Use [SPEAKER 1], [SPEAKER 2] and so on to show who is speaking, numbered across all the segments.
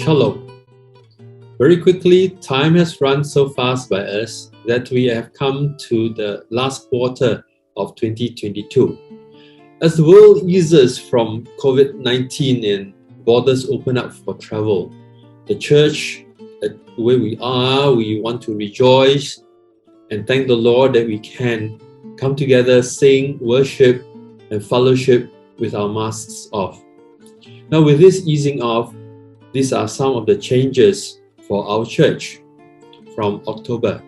[SPEAKER 1] Shalom. Very quickly, time has run so fast by us that we have come to the last quarter of 2022. As the world eases from COVID-19 and borders open up for travel, the church, where we are, we want to rejoice and thank the Lord that we can come together, sing, worship, and fellowship with our masks off. Now, with this easing off, these are some of the changes for our church from October.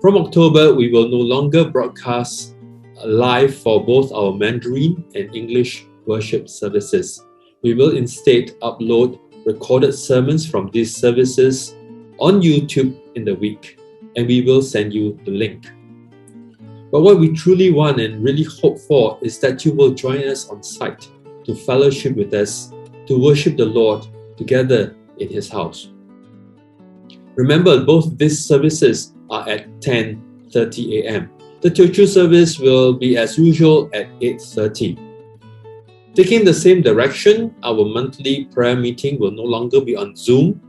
[SPEAKER 1] From October, we will no longer broadcast live for both our Mandarin and English worship services. We will instead upload recorded sermons from these services on YouTube in the week, and we will send you the link. But what we truly want and really hope for is that you will join us on site to fellowship with us, to worship the Lord together in His house. Remember, both these services are at 10:30 a.m. The Teochew service will be as usual at 8:30. Taking the same direction, our monthly prayer meeting will no longer be on Zoom.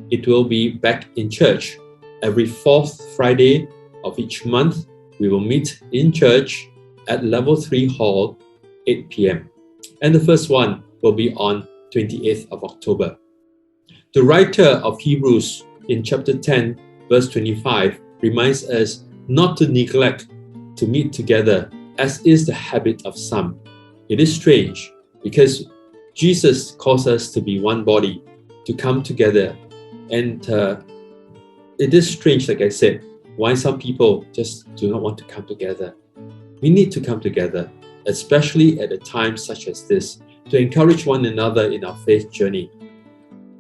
[SPEAKER 1] It will be back in church. Every fourth Friday of each month, we will meet in church at Level 3 Hall, 8 p.m. And the first one will be on 28th of October. The writer of Hebrews in chapter 10, verse 25, reminds us not to neglect to meet together, as is the habit of some. It is strange because Jesus calls us to be one body, to come together. And it is strange, like I said, why some people just do not want to come together. We need to come together, especially at a time such as this, to encourage one another in our faith journey.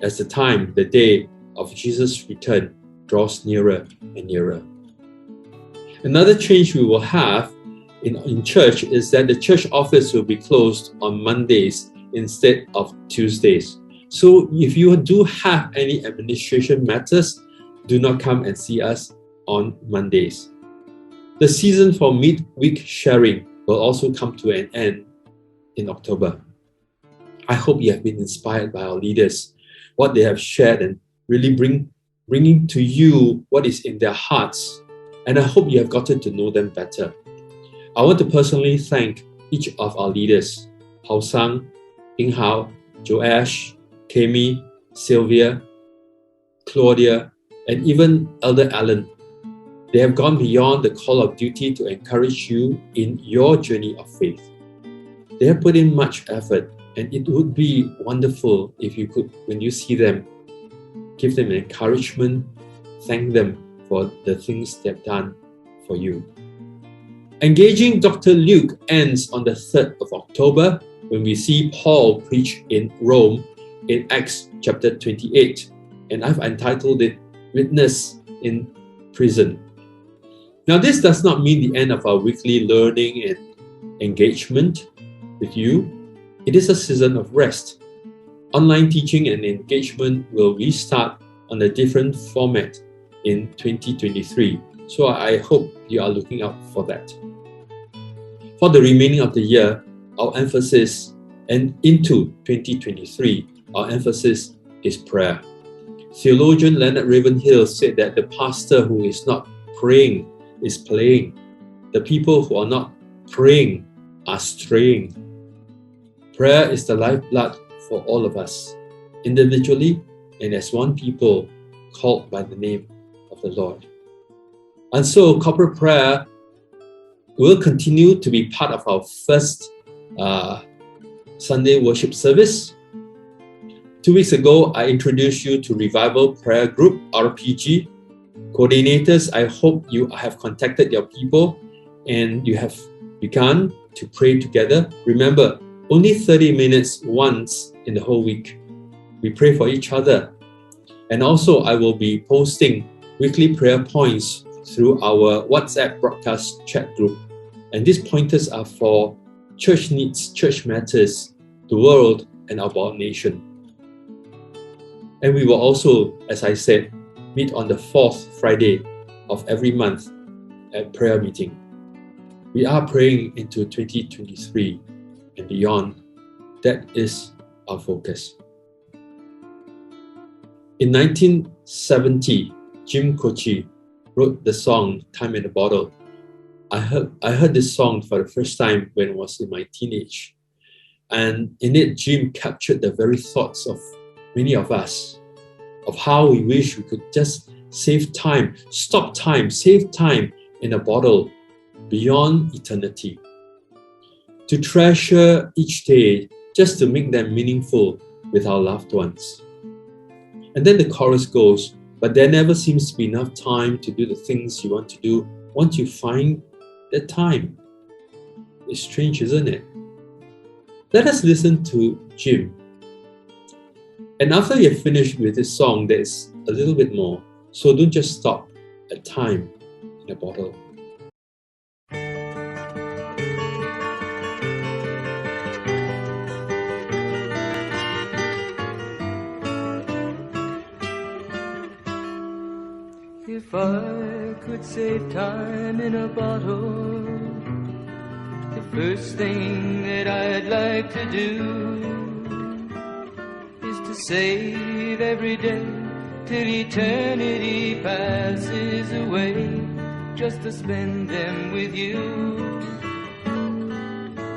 [SPEAKER 1] As the day of Jesus' return draws nearer and nearer. Another change we will have in church is that the church office will be closed on Mondays instead of Tuesdays. So if you do have any administration matters, do not come and see us on Mondays. The season for midweek sharing will also come to an end in October. I hope you have been inspired by our leaders, what they have shared, and really bringing to you what is in their hearts. And I hope you have gotten to know them better. I want to personally thank each of our leaders, Hao Sang, Ying Hao, Joash, Kemi, Sylvia, Claudia, and even Elder Alan. They have gone beyond the call of duty to encourage you in your journey of faith. They have put in much effort, and it would be wonderful if you could, when you see them, give them encouragement, thank them for the things they've done for you. Engaging Dr. Luke ends on the 3rd of October when we see Paul preach in Rome in Acts chapter 28, and I've entitled it Witness in Prison. Now, this does not mean the end of our weekly learning and engagement with you. It is a season of rest. Online teaching and engagement will restart on a different format in 2023. So I hope you are looking out for that. For the remaining of the year, our emphasis, and into 2023, our emphasis is prayer. Theologian Leonard Ravenhill said that the pastor who is not praying is playing. The people who are not praying are straying. Prayer is the lifeblood for all of us, individually and as one people called by the name of the Lord. And so corporate prayer will continue to be part of our first Sunday worship service. 2 weeks ago, I introduced you to Revival Prayer Group, RPG. Coordinators, I hope you have contacted your people and you have begun to pray together. Remember, only 30 minutes once in the whole week. We pray for each other. And also, I will be posting weekly prayer points through our WhatsApp broadcast chat group. And these pointers are for church needs, church matters, the world, and our nation. And we will also, as I said, meet on the 4th Friday of every month at prayer meeting. We are praying into 2023 and beyond. That is our focus. In 1970, Jim Croce wrote the song Time in a Bottle. I heard this song for the first time when I was in my teenage. And in it, Jim captured the very thoughts of many of us, of how we wish we could just save time, stop time, save time in a bottle beyond eternity. To treasure each day just to make them meaningful with our loved ones. And then the chorus goes, but there never seems to be enough time to do the things you want to do once you find that time. It's strange, isn't it? Let us listen to Jim. And after you have finished with this song, there's a little bit more. So don't just stop at time in a bottle.
[SPEAKER 2] If I could save time in a bottle, the first thing that I'd like to do is to save every day till eternity passes away, just to spend them with you.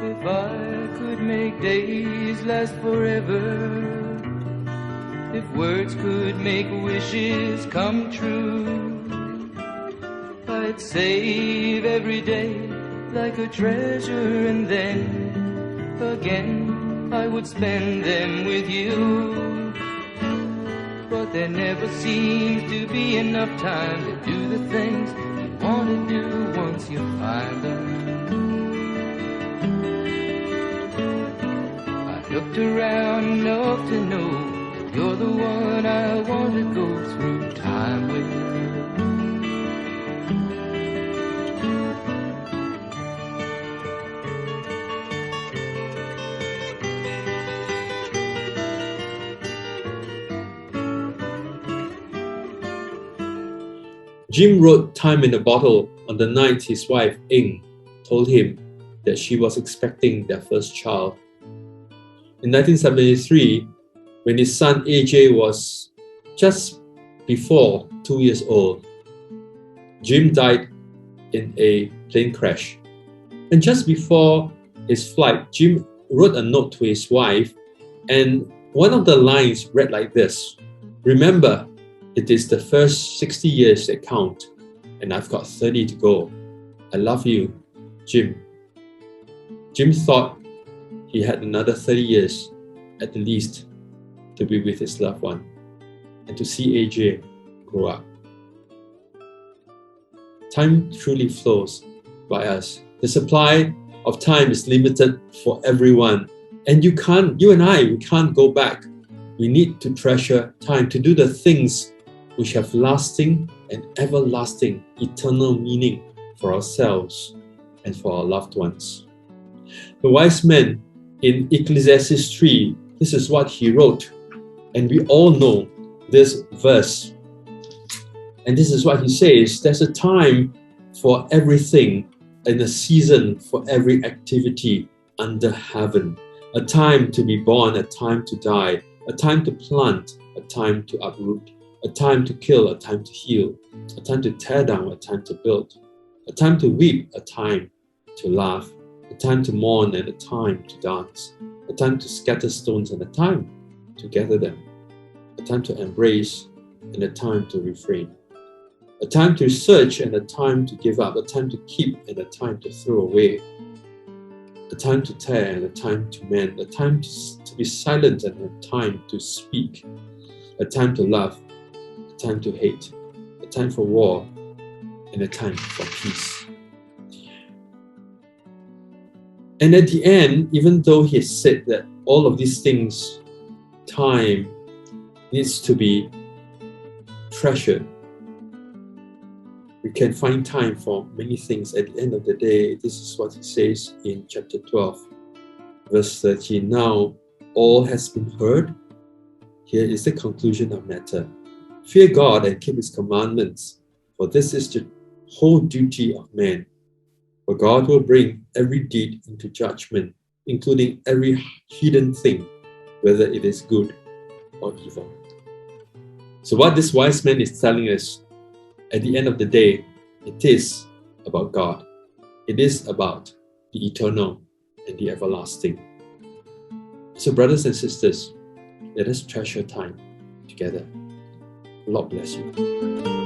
[SPEAKER 2] If I could make days last forever, if words could make wishes come true, I'd save every day like a treasure, and then again I would spend them with you. But there never seems to be enough time to do the things you want to do once you find them. I looked around enough to know you're the one I want to go through time with.
[SPEAKER 1] Jim wrote Time in a Bottle on the night his wife, Ing, told him that she was expecting their first child. In 1973, when his son AJ was just before 2 years old, Jim died in a plane crash. And just before his flight, Jim wrote a note to his wife, and one of the lines read like this: "Remember, it is the first 60 years that count, and I've got 30 to go. I love you, Jim." Jim thought he had another 30 years at the least to be with his loved one and to see AJ grow up. Time truly flows by us. The supply of time is limited for everyone, and you and I, we can't go back. We need to treasure time to do the things which have lasting and everlasting eternal meaning for ourselves and for our loved ones. The wise man in Ecclesiastes 3, this is what he wrote. And we all know this verse. And this is what he says: there's a time for everything and a season for every activity under heaven. A time to be born, a time to die, a time to plant, a time to uproot, a time to kill, a time to heal, a time to tear down, a time to build, a time to weep, a time to laugh, a time to mourn and a time to dance, a time to scatter stones and a time to gather them, a time to embrace and a time to refrain, a time to search and a time to give up, a time to keep and a time to throw away, a time to tear and a time to mend, a time to be silent and a time to speak, a time to love, a time to hate, a time for war and a time for peace. And at the end, even though he said that all of these things, time needs to be treasured, we can find time for many things. At the end of the day, this is what he says in chapter 12, verse 13. Now, all has been heard. Here is the conclusion of matter. Fear God and keep his commandments, for this is the whole duty of man. For God will bring every deed into judgment, including every hidden thing, whether it is good or evil. So what this wise man is telling us, at the end of the day, it is about God. It is about the eternal and the everlasting. So brothers and sisters, let us treasure time together. Lord bless you.